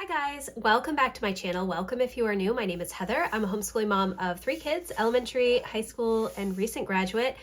Hi guys, welcome back to my channel. Welcome if you are new. My name is Heather. I'm a homeschooling mom of 3 kids, elementary, high school, and recent graduate.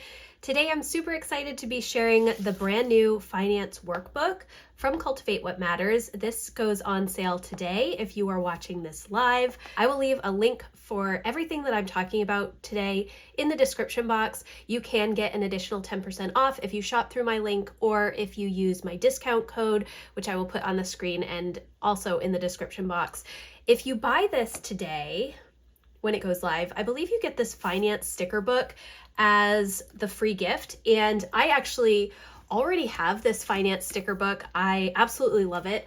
Today I'm super excited to be sharing the brand new Finance Workbook from Cultivate What Matters. This goes on sale today if you are watching this live. I will leave a link for everything that I'm talking about today in the description box. You can get an additional 10% off if you shop through my link or if you use my discount code, which I will put on the screen and also in the description box. If you buy this today, when it goes live, I believe you get this finance sticker book as the free gift. And I actually already have this finance sticker book. I absolutely love it.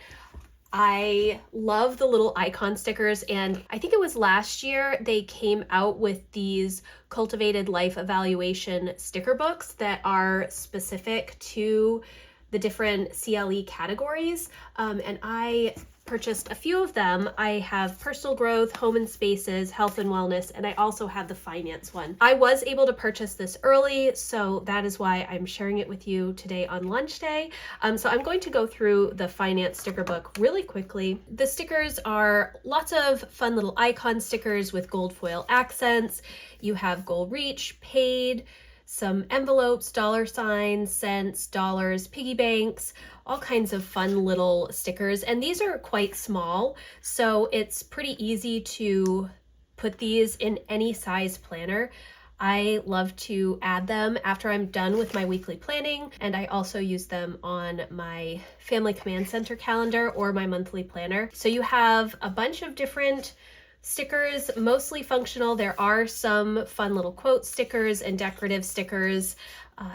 I love the little icon stickers, and I think it was last year they came out with these Cultivated Life Evaluation sticker books that are specific to the different CLE categories, and I purchased a few of them. I have personal growth, home and spaces, health and wellness, and I also have the finance one. I was able to purchase this early, so that is why I'm sharing it with you today on lunch day. So I'm going to go through the finance sticker book really quickly. The stickers are lots of fun little icon stickers with gold foil accents. You have goal reach, paid, some envelopes, dollar signs, cents, dollars, piggy banks, all kinds of fun little stickers. And these are quite small, so it's pretty easy to put these in any size planner. I love to add them after I'm done with my weekly planning, and I also use them on my Family Command Center calendar or my monthly planner. So you have a bunch of different stickers, mostly functional. There are some fun little quote stickers and decorative stickers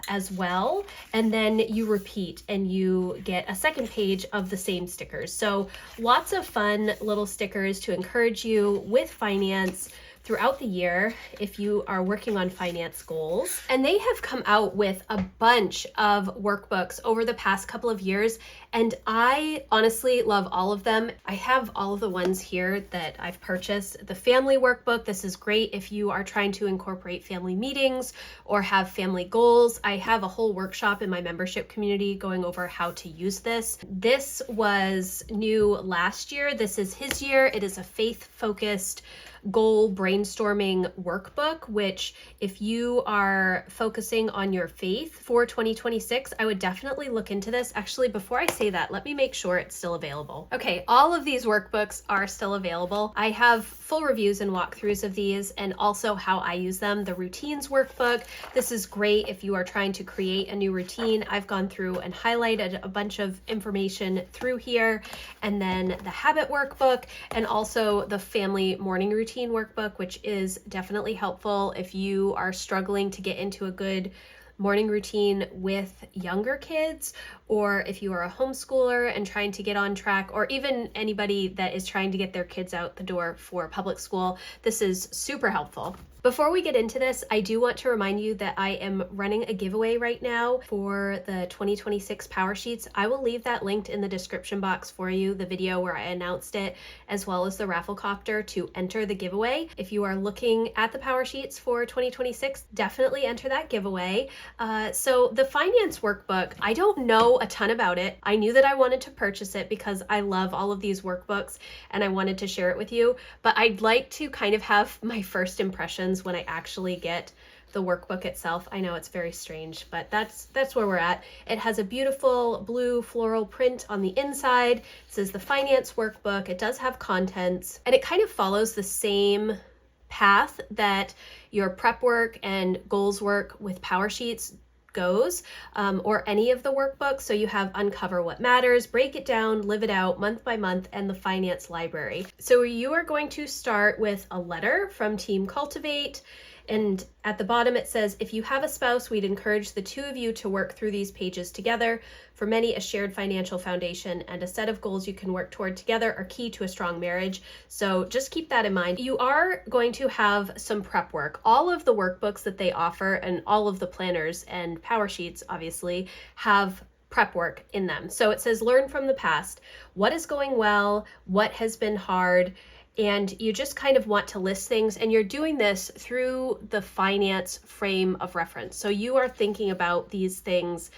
as well. And then you repeat and you get a second page of the same stickers. So lots of fun little stickers to encourage you with finance throughout the year if you are working on finance goals. And they have come out with a bunch of workbooks over the past couple of years, and I honestly love all of them. I have all of the ones here that I've purchased. The family workbook, this is great if you are trying to incorporate family meetings or have family goals. I have a whole workshop in my membership community going over how to use this. This was new last year. This is his year. It is a faith-focused goal brainstorming workbook, which if you are focusing on your faith for 2026, I would definitely look into this. Actually, before I say that, let me make sure it's still available. Okay, all of these workbooks are still available. I have full reviews and walkthroughs of these and also how I use them. The routines workbook, this is great if you are trying to create a new routine. I've gone through and highlighted a bunch of information through here. And then the habit workbook and also the family morning routine workbook, which is definitely helpful if you are struggling to get into a good morning routine with younger kids, or if you are a homeschooler and trying to get on track, or even anybody that is trying to get their kids out the door for public school. This is super helpful. Before we get into this, I do want to remind you that I am running a giveaway right now for the 2026 Power Sheets. I will leave that linked in the description box for you, the video where I announced it, as well as the Rafflecopter to enter the giveaway. If you are looking at the Power Sheets for 2026, definitely enter that giveaway. So the Finance Workbook, I don't know a ton about it. I knew that I wanted to purchase it because I love all of these workbooks and I wanted to share it with you, but I'd like to kind of have my first impressions when I actually get the workbook itself. I know it's very strange, but that's where we're at. It has a beautiful blue floral print on the inside. It says the Finance Workbook. It does have contents, and it kind of follows the same path that your prep work and goals work with Power Sheets goes, or any of the workbooks. So you have Uncover What Matters, Break It Down, Live It Out, Month by Month, and the Finance Library. So you are going to start with a letter from Team Cultivate. And at the bottom it says, if you have a spouse, we'd encourage the two of you to work through these pages together. For many, a shared financial foundation and a set of goals you can work toward together are key to a strong marriage. So just keep that in mind. You are going to have some prep work. All of the workbooks that they offer and all of the planners and Power Sheets obviously have prep work in them. So it says, learn from the past. What is going well? What has been hard? And you just kind of want to list things, and you're doing this through the finance frame of reference. So you are thinking about these things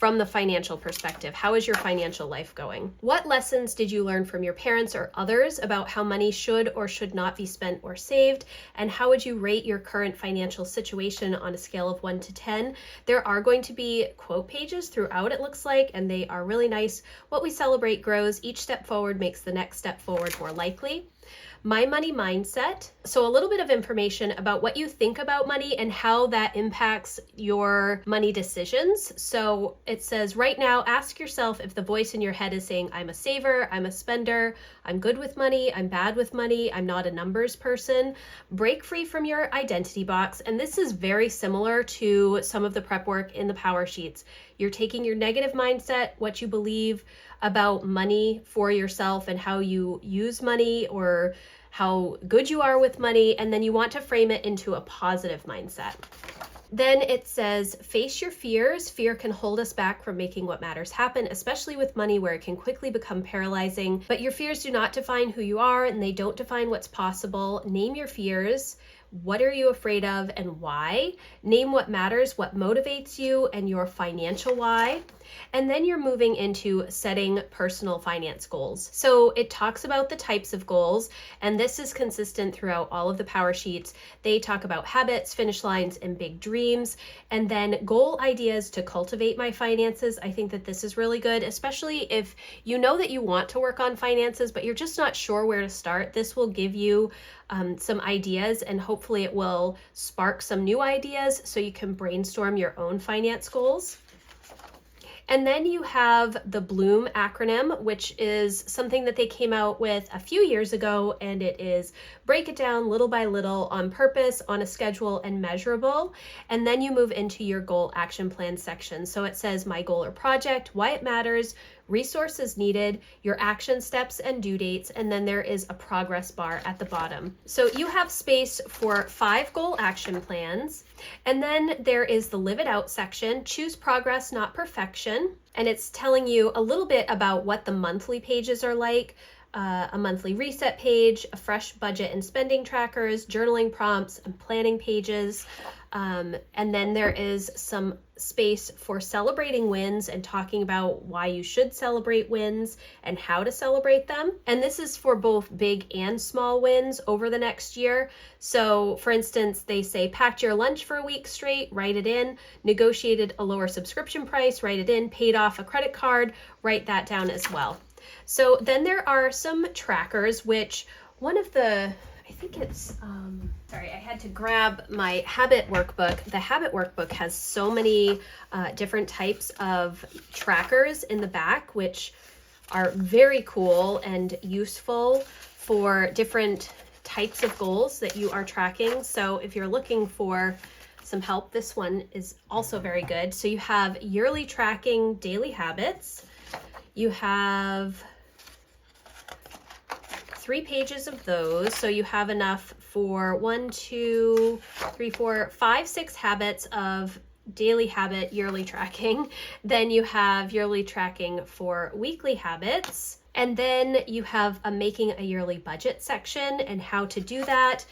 from the financial perspective. How is your financial life going? What lessons did you learn from your parents or others about how money should or should not be spent or saved? And how would you rate your current financial situation on a scale of 1 to 10? There are going to be quote pages throughout, it looks like, and they are really nice. What we celebrate grows. Each step forward makes the next step forward more likely. My money mindset. So a little bit of information about what you think about money and how that impacts your money decisions. So it says right now, ask yourself if the voice in your head is saying, I'm a saver, I'm a spender, I'm good with money, I'm bad with money, I'm not a numbers person. Break free from your identity box. And this is very similar to some of the prep work in the power sheets. You're taking your negative mindset, what you believe about money for yourself and how you use money or how good you are with money, and then you want to frame it into a positive mindset. Then it says, face your fears. Fear can hold us back from making what matters happen, especially with money where it can quickly become paralyzing. But your fears do not define who you are and they don't define what's possible. Name your fears. What are you afraid of and why? Name what matters, what motivates you, and your financial why. And then you're moving into setting personal finance goals. So it talks about the types of goals, and this is consistent throughout all of the power sheets. They talk about habits, finish lines, and big dreams, and then goal ideas to cultivate my finances. I think that this is really good, especially if you know that you want to work on finances, but you're just not sure where to start. This will give you some ideas, and hopefully it will spark some new ideas so you can brainstorm your own finance goals. And then you have the Bloom acronym, which is something that they came out with a few years ago, and it is break it down little by little, on purpose, on a schedule, and measurable. And then you move into your goal action plan section. So it says my goal or project, why it matters, resources needed, your action steps and due dates, and then there is a progress bar at the bottom. So you have space for 5 goal action plans, and then there is the live it out section, choose progress, not perfection, and it's telling you a little bit about what the monthly pages are like, a monthly reset page, a fresh budget and spending trackers, journaling prompts, and planning pages. And then there is some space for celebrating wins and talking about why you should celebrate wins and how to celebrate them. And this is for both big and small wins over the next year. So for instance, they say packed your lunch for a week straight, write it in, negotiated a lower subscription price, write it in, paid off a credit card, write that down as well. So then there are some trackers, which one of the, I think it's, sorry, I had to grab my habit workbook. The habit workbook has so many different types of trackers in the back, which are very cool and useful for different types of goals that you are tracking. So if you're looking for some help, this one is also very good. So you have yearly tracking daily habits. You have 3 pages of those, so you have enough for 1, 2, 3, 4, 5, 6 habits of daily habit yearly tracking. Then you have yearly tracking for weekly habits, and then you have a making a yearly budget section and how to do that.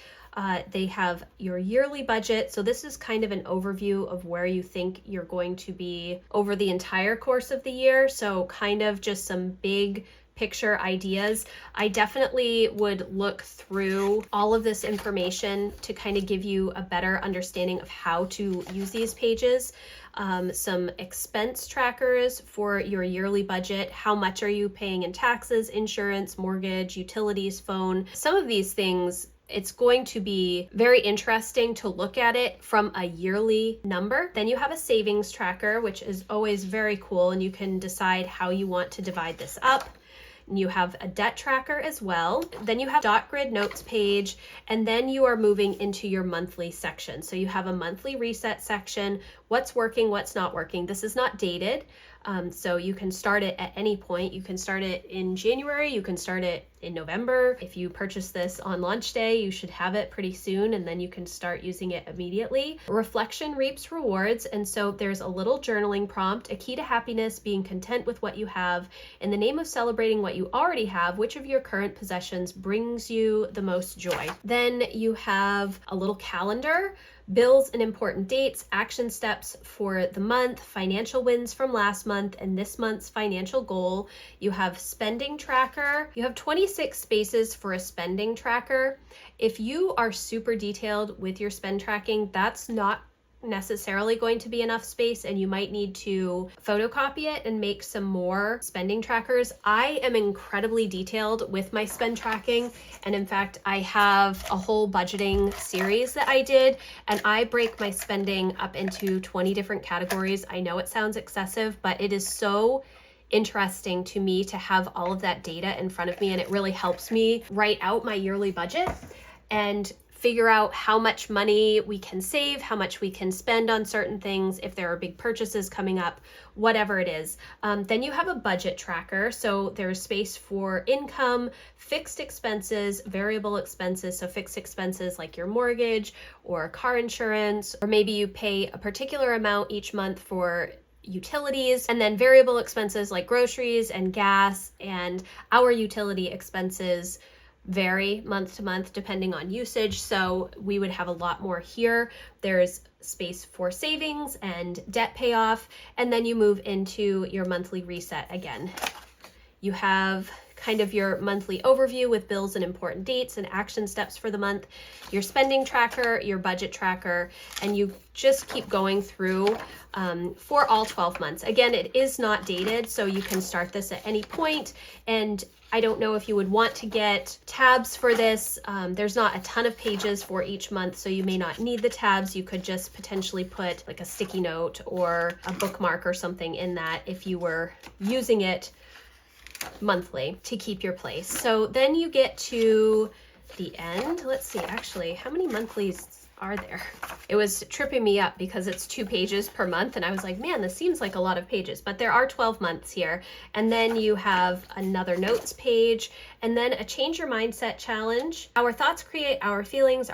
They have your yearly budget. So this is kind of an overview of where you think you're going to be over the entire course of the year. So kind of just some big picture ideas. I definitely would look through all of this information to kind of give you a better understanding of how to use these pages. Some expense trackers for your yearly budget. How much are you paying in taxes, insurance, mortgage, utilities, phone? Some of these things, it's going to be very interesting to look at it from a yearly number. Then you have a savings tracker, which is always very cool, and you can decide how you want to divide this up. You have a debt tracker as well. Then you have dot grid notes page, and then you are moving into your monthly section. So you have a monthly reset section, what's working, what's not working. This is not dated, so you can start it at any point. You can start it in January, you can start it in November. If you purchase this on launch day, you should have it pretty soon, and then you can start using it immediately. Reflection reaps rewards, and so there's a little journaling prompt, a key to happiness, being content with what you have. In the name of celebrating what you already have, which of your current possessions brings you the most joy? Then you have a little calendar, bills and important dates, action steps for the month, financial wins from last month, and this month's financial goal. You have spending tracker. You have 26 spaces for a spending tracker. If you are super detailed with your spend tracking, that's not necessarily going to be enough space, and you might need to photocopy it and make some more spending trackers. I am incredibly detailed with my spend tracking, and in fact I have a whole budgeting series that I did, and I break my spending up into 20 different categories. I know it sounds excessive, but it is so interesting to me to have all of that data in front of me, and it really helps me write out my yearly budget and figure out how much money we can save, how much we can spend on certain things, if there are big purchases coming up, whatever it is. Then you have a budget tracker. So there's space for income, fixed expenses, variable expenses. So fixed expenses like your mortgage or car insurance, or maybe you pay a particular amount each month for utilities, and then variable expenses like groceries and gas, and our utility expenses vary month to month depending on usage, so we would have a lot more here. There's space for savings and debt payoff, and then you move into your monthly reset again. You have kind of your monthly overview with bills and important dates and action steps for the month, your spending tracker, your budget tracker, and you just keep going through for all 12 months. Again, it is not dated, so you can start this at any point, and I don't know if you would want to get tabs for this. There's not a ton of pages for each month, so you may not need the tabs. You could just potentially put like a sticky note or a bookmark or something in that if you were using it monthly to keep your place. So then you get to the end. Let's see, actually, how many monthlies are there? It was tripping me up because it's 2 pages per month, and I was like, man, this seems like a lot of pages, but there are 12 months here. And then you have another notes page, and then a change your mindset challenge. Our thoughts create our feelings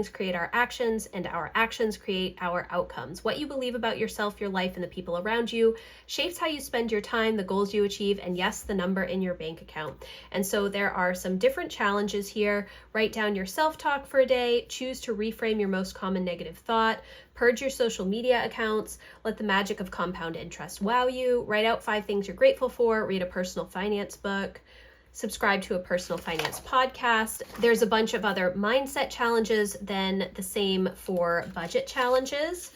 create our actions, and our actions create our outcomes. What you believe about yourself, your life, and the people around you shapes how you spend your time, the goals you achieve, and yes, the number in your bank account. And so there are some different challenges here. Write down your self-talk for a day, choose to reframe your most common negative thought, purge your social media accounts, let the magic of compound interest wow you, write out 5 things you're grateful for, read a personal finance book, subscribe to a personal finance podcast. There's a bunch of other mindset challenges, then the same for budget challenges.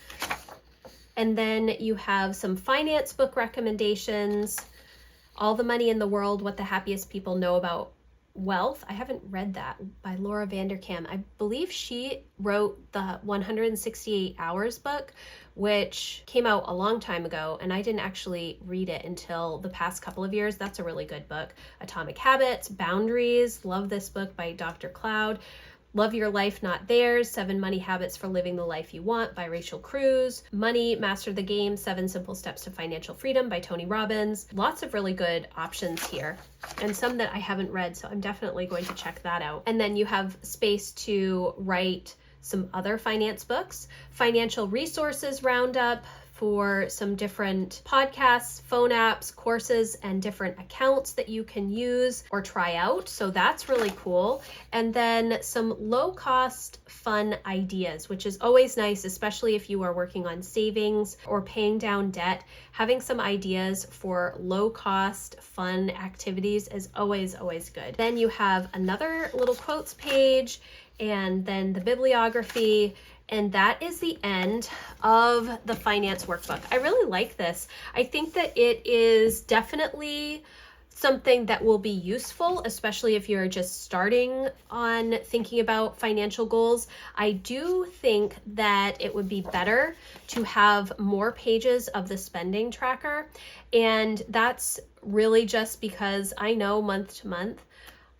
And then you have some finance book recommendations, All the Money in the World, What the Happiest People Know About Wealth. I haven't read that, by Laura Vanderkam. I believe she wrote the 168 Hours book, which came out a long time ago, and I didn't actually read it until the past couple of years. That's a really good book. Atomic Habits, Boundaries, love this book by Dr. Cloud. Love Your Life, Not Theirs, 7 Money Habits for Living the Life You Want by Rachel Cruz. Money, Master the Game, 7 Simple Steps to Financial Freedom by Tony Robbins. Lots of really good options here, and some that I haven't read, so I'm definitely going to check that out. And then you have space to write some other finance books, financial resources roundup for some different podcasts, phone apps, courses, and different accounts that you can use or try out. So that's really cool. And then some low-cost fun ideas, which is always nice, especially if you are working on savings or paying down debt. Having some ideas for low-cost fun activities is always good. Then you have another little quotes page, and then the bibliography, and that is the end of the Finance Workbook. I really like this. I think that it is definitely something that will be useful, especially if you're just starting on thinking about financial goals. I do think that it would be better to have more pages of the spending tracker, and that's really just because I know month to month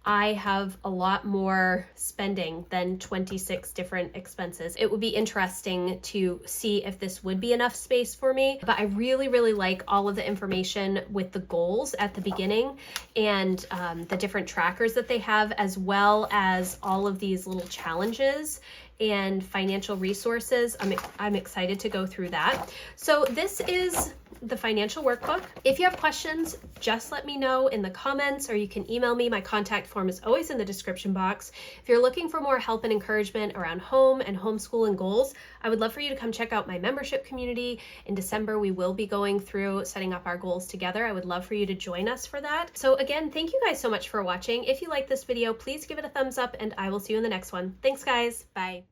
I have a lot more spending than 26 different expenses. It would be interesting to see if this would be enough space for me, but I really like all of the information with the goals at the beginning and the different trackers that they have, as well as all of these little challenges and financial resources. I'm excited to go through that. So this is the financial workbook. If you have questions, just let me know in the comments, or you can email me. My contact form is always in the description box. If you're looking for more help and encouragement around home and homeschool and goals, I would love for you to come check out my membership community. In December, we will be going through setting up our goals together. I would love for you to join us for that. So again, thank you guys so much for watching. If you like this video, please give it a thumbs up, and I will see you in the next one. Thanks, guys. Bye.